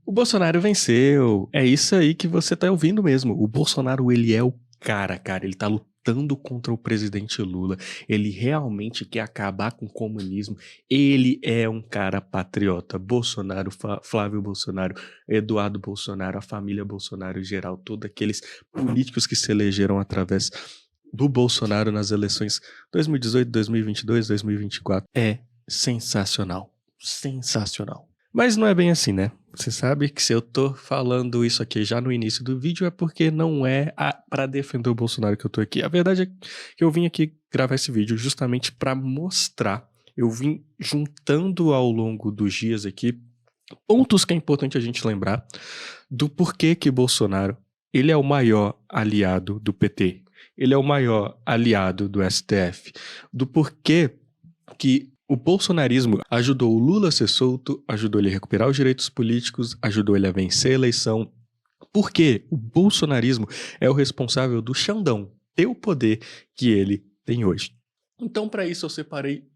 O Bolsonaro venceu. É isso aí que você tá ouvindo mesmo. O Bolsonaro, ele é o cara. Ele tá lutando contra o presidente Lula. Ele realmente quer acabar com o comunismo. Ele é um cara patriota. Bolsonaro, Flávio Bolsonaro, Eduardo Bolsonaro, a família Bolsonaro em geral, todos aqueles políticos que se elegeram através do Bolsonaro nas eleições 2018, 2022, 2024. É sensacional. Sensacional. Mas não é bem assim, né? Você sabe que se eu tô falando isso aqui já no início do vídeo é porque não é pra defender o Bolsonaro que eu tô aqui. A verdade é que eu vim aqui gravar esse vídeo justamente pra mostrar. Eu vim juntando ao longo dos dias aqui pontos que é importante a gente lembrar do porquê que Bolsonaro, ele é o maior aliado do PT. Ele é o maior aliado do STF. Do porquê que o bolsonarismo ajudou o Lula a ser solto, ajudou ele a recuperar os direitos políticos, ajudou ele a vencer a eleição. Porque o bolsonarismo é o responsável do Xandão ter o poder que ele tem hoje. Então, para isso, eu separei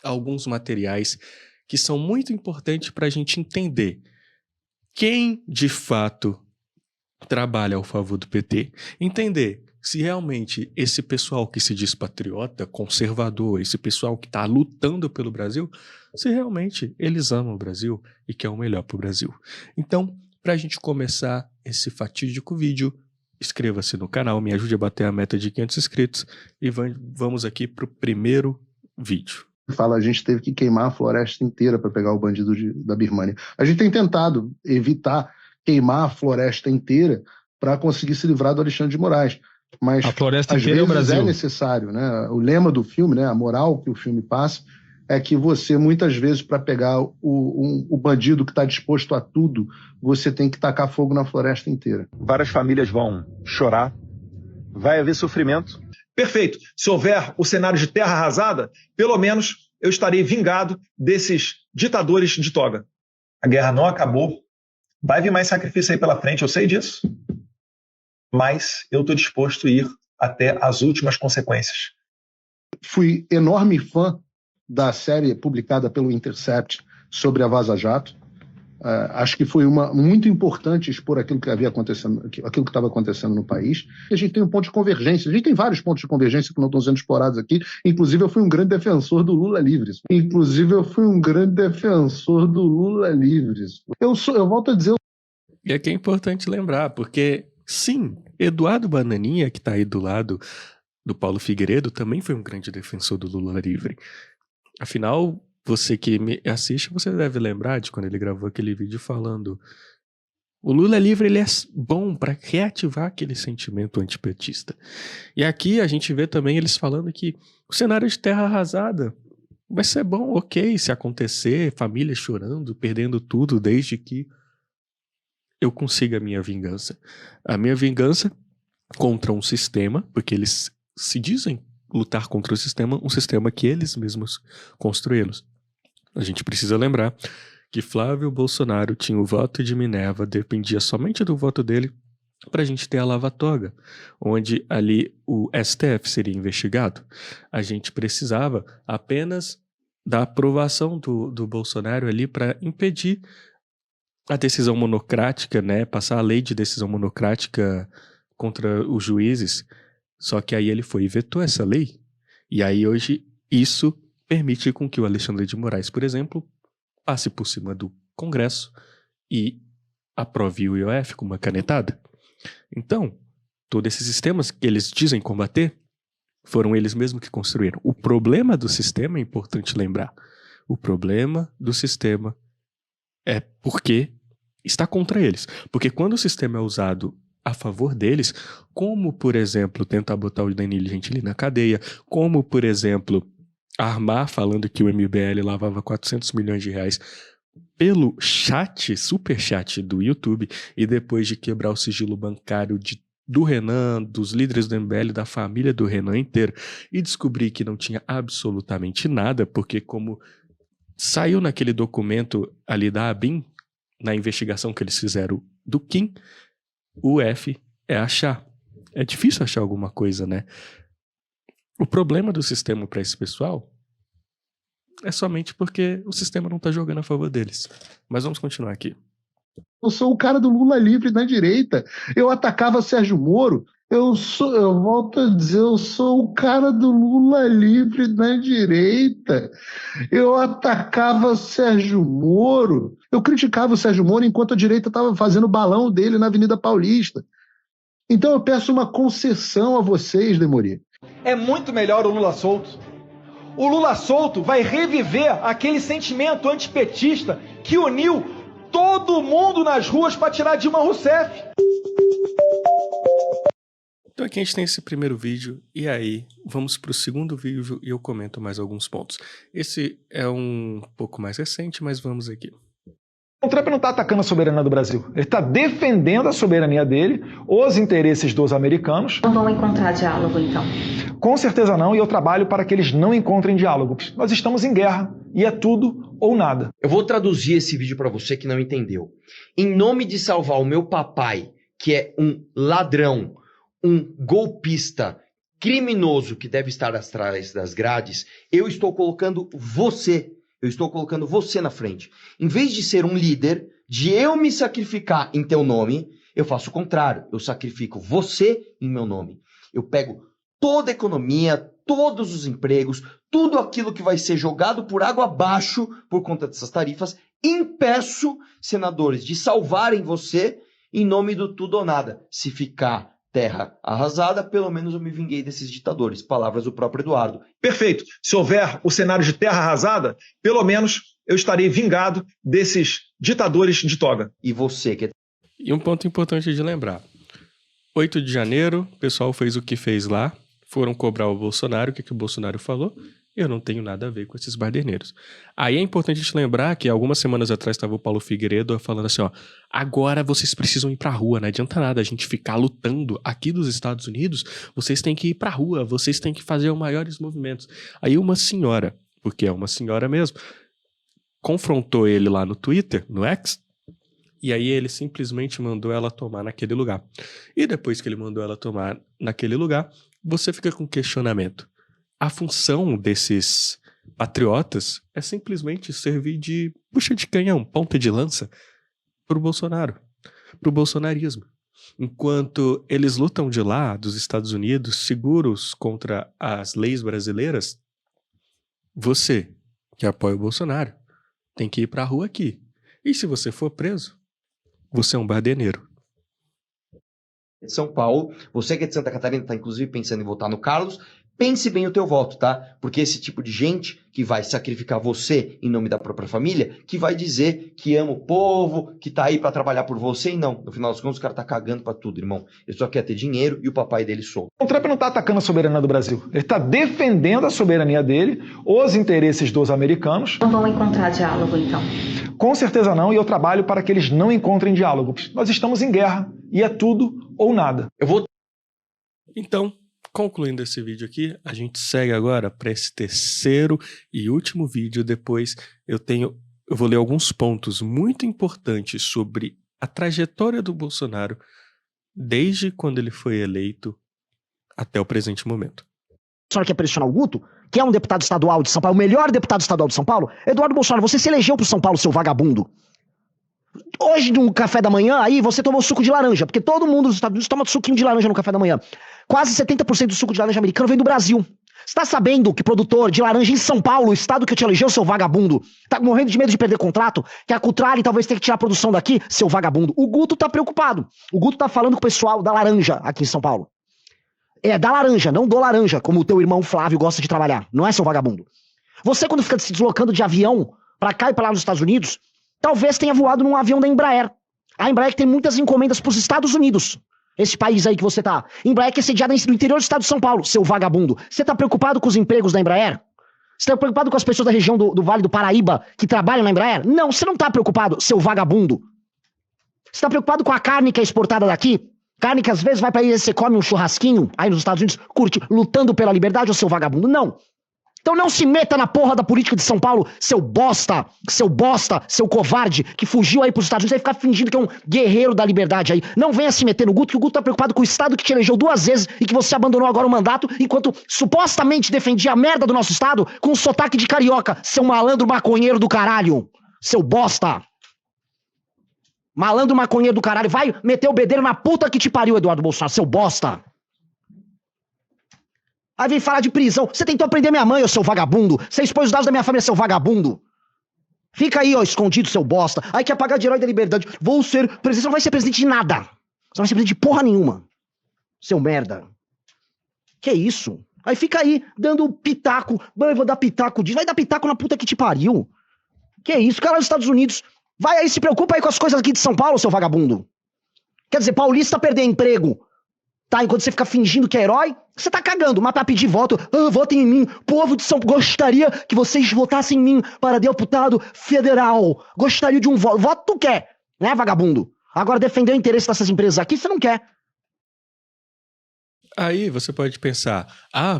alguns materiais que são muito importantes para a gente entender quem, de fato, trabalha ao favor do PT. Entender se realmente esse pessoal que se diz patriota, conservador, esse pessoal que está lutando pelo Brasil, se realmente eles amam o Brasil e querem o melhor para o Brasil. Então, para a gente começar esse fatídico vídeo, inscreva-se no canal, me ajude a bater a meta de 500 inscritos e vamos aqui para o primeiro vídeo. Fala, a gente teve que queimar a floresta inteira para pegar o bandido da Birmania. A gente tem tentado evitar queimar a floresta inteira para conseguir se livrar do Alexandre de Moraes. Mas a floresta às inteira vezes é o Brasil. É necessário, né? O lema do filme, né? A moral que o filme passa é que você, muitas vezes, para pegar o bandido que está disposto a tudo, você tem que tacar fogo na floresta inteira. Várias famílias vão chorar, vai haver sofrimento. Perfeito. Se houver o cenário de terra arrasada, pelo menos eu estarei vingado desses ditadores de toga. A guerra não acabou. Vai vir mais sacrifício aí pela frente, eu sei disso. Mas eu estou disposto a ir até as últimas consequências. Fui enorme fã da série publicada pelo Intercept sobre a Vaza Jato. Acho que foi muito importante expor aquilo que havia acontecendo, aquilo que estava acontecendo no país. E a gente tem um ponto de convergência. A gente tem vários pontos de convergência que não estão sendo explorados aqui. Inclusive, eu fui um grande defensor do Lula livres. Eu volto a dizer. E aqui é importante lembrar, porque sim, Eduardo Bananinha, que está aí do lado do Paulo Figueiredo, também foi um grande defensor do Lula livre. Afinal, você que me assiste, você deve lembrar de quando ele gravou aquele vídeo falando: o Lula livre, ele é bom para reativar aquele sentimento antipetista. E aqui a gente vê também eles falando que o cenário de terra arrasada vai ser bom, ok, se acontecer, família chorando, perdendo tudo, desde que eu consiga a minha vingança. A minha vingança contra um sistema, porque eles se dizem lutar contra o sistema, um sistema que eles mesmos construíram. A gente precisa lembrar que Flávio Bolsonaro tinha o voto de Minerva, dependia somente do voto dele para a gente ter a lava-toga, onde ali o STF seria investigado. A gente precisava apenas da aprovação do Bolsonaro ali para impedir a decisão monocrática, né, passar a lei de decisão monocrática contra os juízes. Só que aí ele foi e vetou essa lei. E aí hoje isso permite com que o Alexandre de Moraes, por exemplo, passe por cima do Congresso e aprove o IOF com uma canetada. Então, todos esses sistemas que eles dizem combater, foram eles mesmos que construíram. O problema do sistema, é importante lembrar, o problema do sistema é porque está contra eles. Porque quando o sistema é usado a favor deles, como, por exemplo, tentar botar o Danilo Gentili na cadeia, como, por exemplo, armar falando que o MBL lavava 400 milhões de reais pelo chat, super chat do YouTube, e depois de quebrar o sigilo bancário do Renan, dos líderes do MBL, da família do Renan inteira, e descobrir que não tinha absolutamente nada, porque como saiu naquele documento ali da ABIN, na investigação que eles fizeram do Kim, o F é achar. É difícil achar alguma coisa, né? O problema do sistema para esse pessoal é somente porque o sistema não está jogando a favor deles. Mas vamos continuar aqui. Eu sou o cara do Lula livre na direita. Eu atacava Sérgio Moro. Eu volto a dizer, eu sou o cara do Lula livre na direita. Eu atacava Sérgio Moro. Eu criticava o Sérgio Moro enquanto a direita estava fazendo o balão dele na Avenida Paulista. Então eu peço uma concessão a vocês, Demori. É muito melhor o Lula solto. O Lula solto vai reviver aquele sentimento antipetista que uniu todo mundo nas ruas para tirar Dilma Rousseff. Então aqui a gente tem esse primeiro vídeo, e aí vamos para o segundo vídeo e eu comento mais alguns pontos. Esse é um pouco mais recente, mas vamos aqui. O Trump não está atacando a soberania do Brasil. Ele está defendendo a soberania dele, os interesses dos americanos. Não vão encontrar diálogo, então? Com certeza não, e eu trabalho para que eles não encontrem diálogo. Nós estamos em guerra, e é tudo ou nada. Eu vou traduzir esse vídeo para você que não entendeu. Em nome de salvar o meu papai, que é um ladrão, um golpista, criminoso que deve estar atrás das grades, eu estou colocando você. Eu estou colocando você na frente. Em vez de ser um líder, de eu me sacrificar em teu nome, eu faço o contrário. Eu sacrifico você em meu nome. Eu pego toda a economia, todos os empregos, tudo aquilo que vai ser jogado por água abaixo por conta dessas tarifas, impeço senadores de salvarem você em nome do tudo ou nada. Se ficar terra arrasada, pelo menos eu me vinguei desses ditadores. Palavras do próprio Eduardo. Perfeito. Se houver o cenário de terra arrasada, pelo menos eu estarei vingado desses ditadores de toga. E você que... E um ponto importante de lembrar. 8 de janeiro, o pessoal fez o que fez lá, foram cobrar o Bolsonaro, o que o Bolsonaro falou? Eu não tenho nada a ver com esses baderneiros. Aí é importante a gente lembrar que algumas semanas atrás estava o Paulo Figueiredo falando assim, ó, agora vocês precisam ir pra rua, não adianta nada a gente ficar lutando aqui dos Estados Unidos, vocês têm que ir pra rua, vocês têm que fazer os maiores movimentos. Aí uma senhora, porque é uma senhora mesmo, confrontou ele lá no Twitter, no X, e aí ele simplesmente mandou ela tomar naquele lugar. E depois que ele mandou ela tomar naquele lugar, você fica com questionamento. A função desses patriotas é simplesmente servir de bucha de canhão, ponta de lança pro Bolsonaro, pro bolsonarismo. Enquanto eles lutam de lá, dos Estados Unidos, seguros contra as leis brasileiras, você, que apoia o Bolsonaro, tem que ir pra rua aqui. E se você for preso, você é um baderneiro. São Paulo, você que é de Santa Catarina, está inclusive pensando em votar no Carlos, pense bem o teu voto, tá? Porque esse tipo de gente que vai sacrificar você em nome da própria família, que vai dizer que ama o povo, que tá aí pra trabalhar por você, e não. No final das contas, o cara tá cagando pra tudo, irmão. Ele só quer ter dinheiro e o papai dele solto. O Trump não está atacando a soberania do Brasil. Ele está defendendo a soberania dele, os interesses dos americanos. Não vão encontrar diálogo, então? Com certeza não, e eu trabalho para que eles não encontrem diálogo. Nós estamos em guerra, e é tudo ou nada. Eu vou... Então, concluindo esse vídeo aqui, a gente segue agora para esse terceiro e último vídeo. Depois eu vou ler alguns pontos muito importantes sobre a trajetória do Bolsonaro desde quando ele foi eleito até o presente momento. A senhora quer pressionar o Guto, que é um deputado estadual de São Paulo, o melhor deputado estadual de São Paulo? Eduardo Bolsonaro, você se elegeu pro São Paulo, seu vagabundo. Hoje, no café da manhã, aí você tomou suco de laranja, porque todo mundo nos Estados Unidos toma suquinho de laranja no café da manhã. Quase 70% do suco de laranja americano vem do Brasil. Você tá sabendo que produtor de laranja em São Paulo, o estado que eu te elegeu, seu vagabundo, tá morrendo de medo de perder contrato, que a Cutrale talvez tenha que tirar a produção daqui, seu vagabundo. O Guto tá preocupado. O Guto tá falando com o pessoal da laranja aqui em São Paulo. É da laranja, não do laranja, como o teu irmão Flávio gosta de trabalhar. Não é, seu vagabundo? Você, quando fica se deslocando de avião pra cá e pra lá nos Estados Unidos, talvez tenha voado num avião da Embraer. A Embraer que tem muitas encomendas pros Estados Unidos. Esse país aí que você tá. Embraer que é sediada no interior do estado de São Paulo, seu vagabundo. Você tá preocupado com os empregos da Embraer? Você tá preocupado com as pessoas da região do Vale do Paraíba que trabalham na Embraer? Não, você não tá preocupado, seu vagabundo. Você tá preocupado com a carne que é exportada daqui? Carne que às vezes vai pra aí e você come um churrasquinho aí nos Estados Unidos, curte, lutando pela liberdade, ou seu vagabundo? Não. Então não se meta na porra da política de São Paulo, seu bosta, seu covarde, que fugiu aí pros Estados Unidos, vai ficar fingindo que é um guerreiro da liberdade aí. Não venha se meter no Guto, que o Guto tá preocupado com o Estado que te elegeu 2 vezes e que você abandonou agora o mandato, enquanto supostamente defendia a merda do nosso Estado com um sotaque de carioca, seu malandro maconheiro do caralho, seu bosta. Malandro maconheiro do caralho. Vai meter o bedelho na puta que te pariu, Eduardo Bolsonaro, seu bosta. Aí vem falar de prisão. Você tentou prender minha mãe, ô seu vagabundo. Você expôs os dados da minha família, seu vagabundo. Fica aí, ó, escondido, seu bosta. Aí quer pagar de herói da liberdade. Vou ser presidente. Você não vai ser presidente de nada. Você não vai ser presidente de porra nenhuma. Seu merda. Que isso? Aí fica aí, dando pitaco. Eu vou dar pitaco disso. Vai dar pitaco na puta que te pariu. Que isso? Cara, nos Estados Unidos. Vai aí, se preocupa aí com as coisas aqui de São Paulo, seu vagabundo. Quer dizer, paulista perder emprego. Tá, enquanto você fica fingindo que é herói, você tá cagando, mas pra pedir voto, votem em mim, povo de São Paulo, gostaria que vocês votassem em mim para deputado federal, gostaria de um voto, voto tu quer, né, vagabundo? Agora defender o interesse dessas empresas aqui, você não quer. Aí você pode pensar,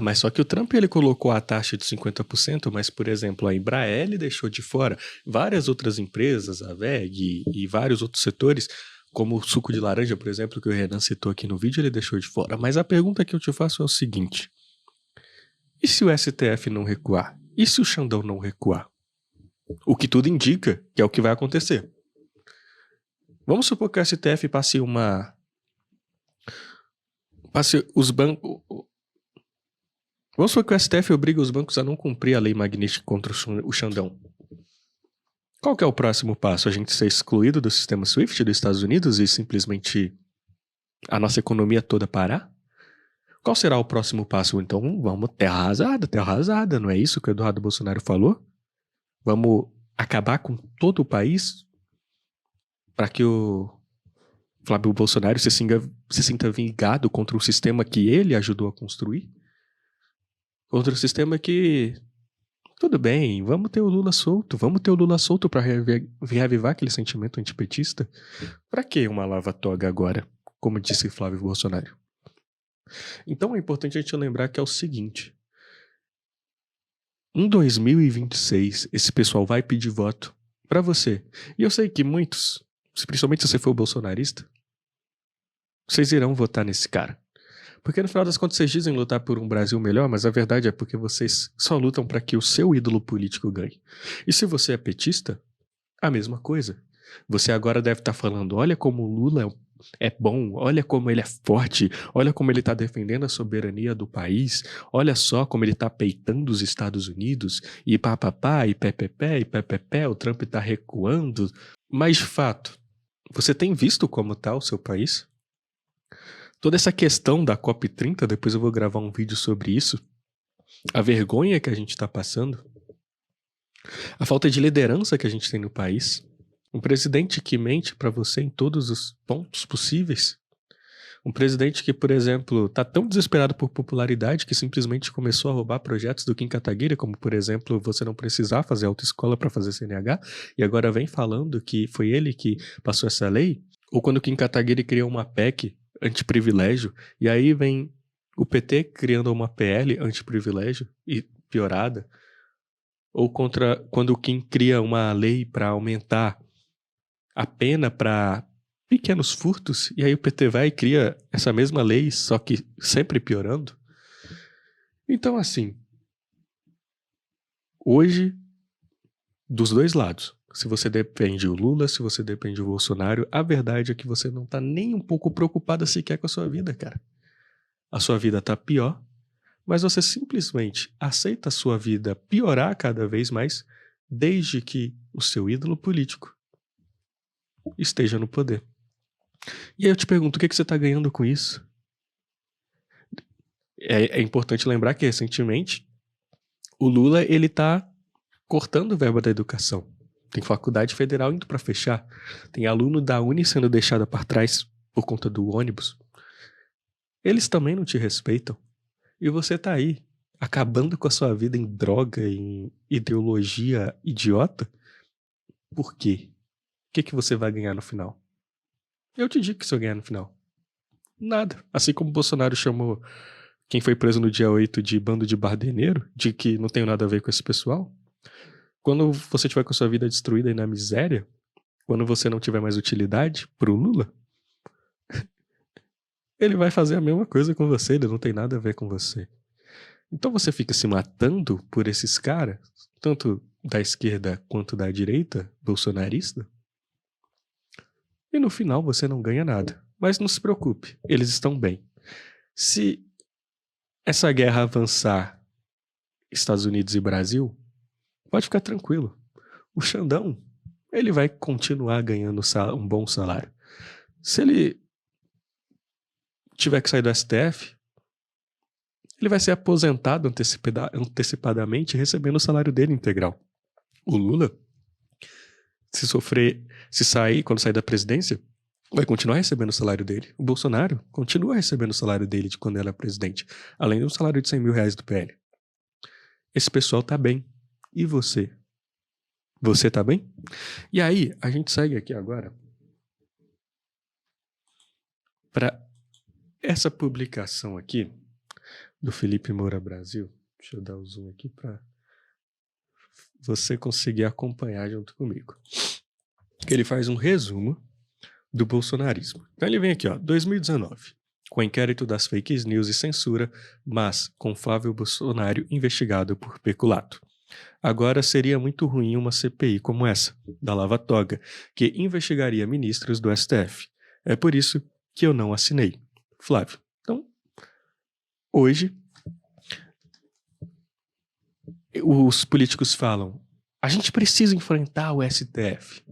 mas só que o Trump ele colocou a taxa de 50%, mas, por exemplo, a Embraer ele deixou de fora várias outras empresas, a WEG e vários outros setores, como o suco de laranja, por exemplo, que o Renan citou aqui no vídeo, ele deixou de fora. Mas a pergunta que eu te faço é o seguinte: e se o STF não recuar? E se o Xandão não recuar? O que tudo indica que é o que vai acontecer. Vamos supor que o STF passe os bancos. Vamos supor que o STF obriga os bancos a não cumprir a lei magnífica contra o Xandão. Qual que é o próximo passo? A gente ser excluído do sistema SWIFT dos Estados Unidos e simplesmente a nossa economia toda parar? Qual será o próximo passo? Então vamos terra arrasada, não é isso que o Eduardo Bolsonaro falou? Vamos acabar com todo o país para que o Flávio Bolsonaro se sinta vingado contra o sistema que ele ajudou a construir? Contra o sistema que... Tudo bem, vamos ter o Lula solto para reavivar aquele sentimento antipetista. Pra que uma lava-toga agora, como disse Flávio Bolsonaro? Então é importante a gente lembrar que é o seguinte: em 2026, esse pessoal vai pedir voto pra você. E eu sei que muitos, principalmente se você for bolsonarista, vocês irão votar nesse cara. Porque no final das contas vocês dizem lutar por um Brasil melhor, mas a verdade é porque vocês só lutam para que o seu ídolo político ganhe. E se você é petista, a mesma coisa. Você agora deve estar falando, olha como o Lula é bom, olha como ele é forte, olha como ele está defendendo a soberania do país, olha só como ele está peitando os Estados Unidos, e papapá, e pé, o Trump está recuando. Mas de fato, você tem visto como está o seu país? Toda essa questão da COP30, depois eu vou gravar um vídeo sobre isso, a vergonha que a gente está passando, a falta de liderança que a gente tem no país, um presidente que mente para você em todos os pontos possíveis, um presidente que, por exemplo, está tão desesperado por popularidade que simplesmente começou a roubar projetos do Kim Kataguiri, como, por exemplo, você não precisar fazer autoescola para fazer CNH, e agora vem falando que foi ele que passou essa lei, ou quando o Kim Kataguiri criou uma PEC antiprivilégio, e aí vem o PT criando uma PL antiprivilégio e piorada, ou quando o Kim cria uma lei para aumentar a pena para pequenos furtos, e aí o PT vai e cria essa mesma lei, só que sempre piorando. Então assim, hoje, dos dois lados, se você depende do Lula, se você depende do Bolsonaro, a verdade é que você não tá nem um pouco preocupada sequer com a sua vida, cara. A sua vida tá pior, mas você simplesmente aceita a sua vida piorar cada vez mais, desde que o seu ídolo político esteja no poder. E aí eu te pergunto, o que você tá ganhando com isso? É importante lembrar que recentemente o Lula, ele tá cortando verba da educação. Tem faculdade federal indo para fechar. Tem aluno da Uni sendo deixado para trás por conta do ônibus. Eles também não te respeitam. E você tá aí, acabando com a sua vida em droga, em ideologia idiota. Por quê? O que você vai ganhar no final? Eu te digo que você vai ganhar no final. Nada. Assim como o Bolsonaro chamou quem foi preso no dia 8 de bando de bardeneiro, de que não tem nada a ver com esse pessoal. Quando você tiver com a sua vida destruída e na miséria, quando você não tiver mais utilidade pro Lula, ele vai fazer a mesma coisa com você, ele não tem nada a ver com você. Então você fica se matando por esses caras, tanto da esquerda quanto da direita, bolsonarista, E no final você não ganha nada. Mas não se preocupe, eles estão bem. Se essa guerra avançar, Estados Unidos e Brasil, pode ficar tranquilo. O Xandão, ele vai continuar ganhando um bom salário. Se ele tiver que sair do STF, ele vai ser aposentado antecipadamente, recebendo o salário dele integral. O Lula, quando sair da presidência, vai continuar recebendo o salário dele. O Bolsonaro continua recebendo o salário dele de quando era presidente, além do salário de 100 mil reais do PL. Esse pessoal tá bem. E você? Você tá bem? E aí, a gente segue aqui agora para essa publicação aqui do Felipe Moura Brasil. Deixa eu dar o zoom aqui para você conseguir acompanhar junto comigo. Ele faz um resumo do bolsonarismo. Então ele vem aqui, ó, 2019, com o inquérito das fake news e censura, mas com Flávio Bolsonaro investigado por peculato. Agora seria muito ruim uma CPI como essa, da Lava Toga, que investigaria ministros do STF. É por isso que eu não assinei. Flávio. Então, hoje, os políticos falam, a gente precisa enfrentar o STF.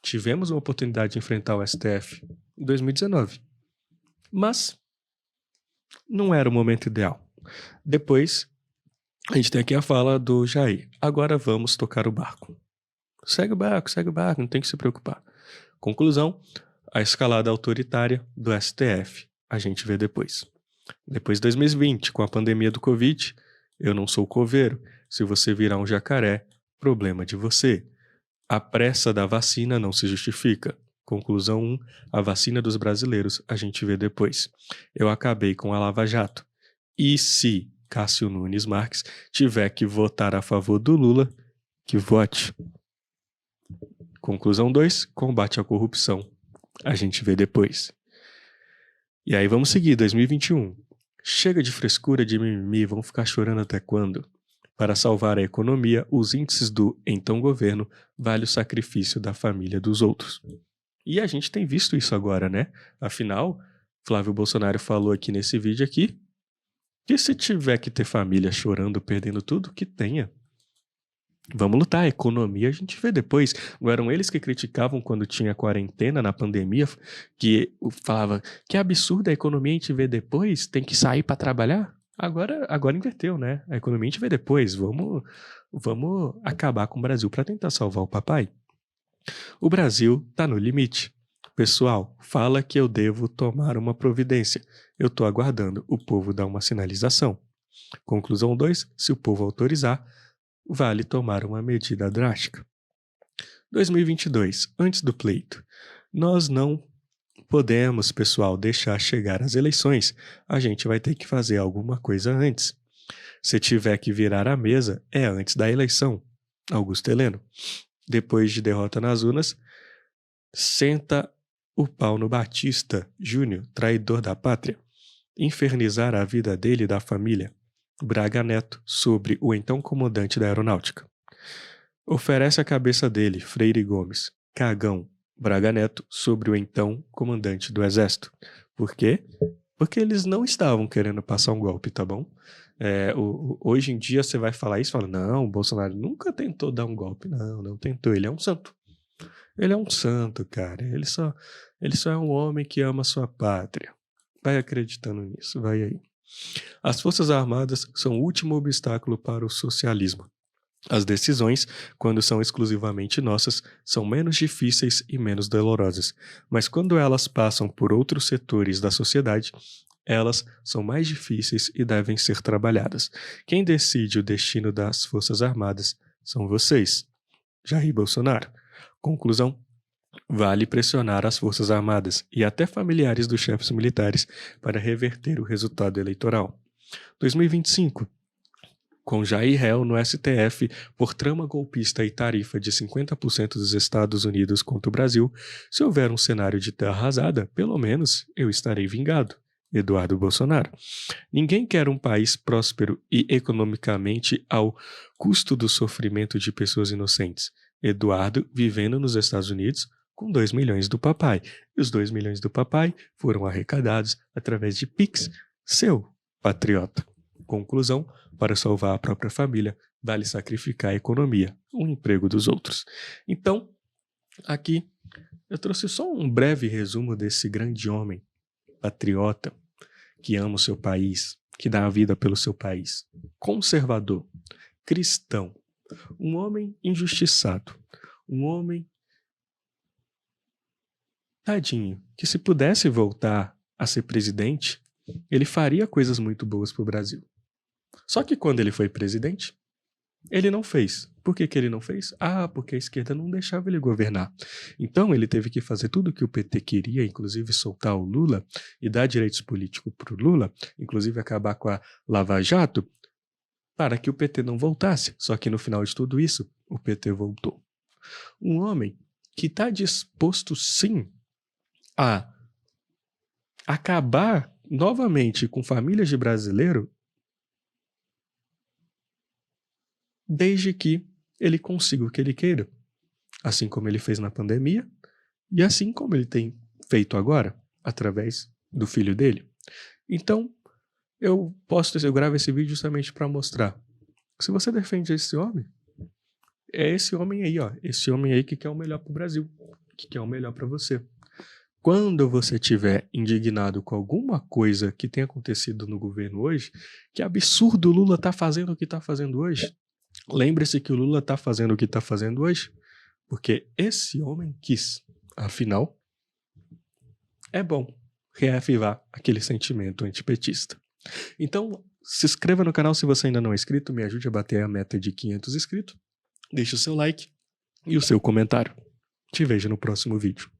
Tivemos uma oportunidade de enfrentar o STF em 2019. Mas não era o momento ideal. Depois, a gente tem aqui a fala do Jair. Agora vamos tocar o barco. Segue o barco, não tem que se preocupar. Conclusão, a escalada autoritária do STF. A gente vê depois. Depois de 2020, com a pandemia do Covid, eu não sou coveiro. Se você virar um jacaré, problema de você. A pressa da vacina não se justifica. Conclusão 1, a vacina dos brasileiros a gente vê depois. Eu acabei com a Lava Jato. E se Cássio Nunes Marques tiver que votar a favor do Lula, que vote. Conclusão 2, combate à corrupção. A gente vê depois. E aí vamos seguir, 2021. Chega de frescura, de mimimi, vão ficar chorando até quando? Para salvar a economia, os índices do então governo vale o sacrifício da família dos outros. E a gente tem visto isso agora, né? Afinal, Flávio Bolsonaro falou aqui nesse vídeo aqui que se tiver que ter família chorando, perdendo tudo, que tenha. Vamos lutar, a economia a gente vê depois. Não eram eles que criticavam quando tinha quarentena na pandemia, que falava que absurdo a economia a gente vê depois, tem que sair para trabalhar? Agora inverteu, né? A economia a gente vê depois. Vamos acabar com o Brasil para tentar salvar o papai. O Brasil tá no limite. Pessoal, fala que eu devo tomar uma providência. Eu tô aguardando o povo dar uma sinalização. Conclusão 2, se o povo autorizar, vale tomar uma medida drástica. 2022, antes do pleito. Nós não podemos, pessoal, deixar chegar as eleições. A gente vai ter que fazer alguma coisa antes. Se tiver que virar a mesa, é antes da eleição. Augusto Heleno. Depois de derrota nas urnas, senta o pau no Batista Júnior, traidor da pátria. Infernizar a vida dele e da família. Braga Neto, sobre o então comandante da aeronáutica. Oferece a cabeça dele, Freire Gomes. Cagão, Braga Neto, sobre o então comandante do exército. Por quê? Porque eles não estavam querendo passar um golpe, tá bom? Hoje em dia você vai falar isso e fala, não, o Bolsonaro nunca tentou dar um golpe. Não tentou, ele é um santo. Ele é um santo, cara. Ele só é um homem que ama sua pátria. Vai acreditando nisso, vai aí. As Forças Armadas são o último obstáculo para o socialismo. As decisões, quando são exclusivamente nossas, são menos difíceis e menos dolorosas. Mas quando elas passam por outros setores da sociedade, elas são mais difíceis e devem ser trabalhadas. Quem decide o destino das Forças Armadas são vocês. Jair Bolsonaro. Conclusão. Vale pressionar as Forças Armadas e até familiares dos chefes militares para reverter o resultado eleitoral. 2025. Com Jair réu no STF por trama golpista e tarifa de 50% dos Estados Unidos contra o Brasil, se houver um cenário de terra arrasada, pelo menos eu estarei vingado. Eduardo Bolsonaro. Ninguém quer um país próspero e economicamente ao custo do sofrimento de pessoas inocentes. Eduardo, vivendo nos Estados Unidos, com 2 milhões do papai. E os 2 milhões do papai foram arrecadados através de Pix, seu patriota. Conclusão, para salvar a própria família, vale sacrificar a economia, o emprego dos outros. Então, aqui eu trouxe só um breve resumo desse grande homem, patriota, que ama o seu país, que dá a vida pelo seu país, conservador, cristão, um homem injustiçado, um homem tadinho, que se pudesse voltar a ser presidente, ele faria coisas muito boas para o Brasil. Só que quando ele foi presidente, ele não fez. Por que ele não fez? Porque a esquerda não deixava ele governar. Então ele teve que fazer tudo o que o PT queria, inclusive soltar o Lula e dar direitos políticos para o Lula, inclusive acabar com a Lava Jato, para que o PT não voltasse. Só que no final de tudo isso, o PT voltou. Um homem que está disposto, sim, a acabar novamente com famílias de brasileiro, desde que ele consiga o que ele queira. Assim como ele fez na pandemia e assim como ele tem feito agora, através do filho dele. Então, eu gravo esse vídeo justamente para mostrar. Se você defende esse homem, é esse homem aí, ó. Esse homem aí que quer o melhor para o Brasil, que quer o melhor para você. Quando você estiver indignado com alguma coisa que tem acontecido no governo hoje, que absurdo o Lula está fazendo o que está fazendo hoje, lembre-se que o Lula está fazendo o que está fazendo hoje porque esse homem quis. Afinal, é bom reavivar aquele sentimento antipetista. Então, se inscreva no canal se você ainda não é inscrito, me ajude a bater a meta de 500 inscritos, deixe o seu like e o seu comentário. Te vejo no próximo vídeo.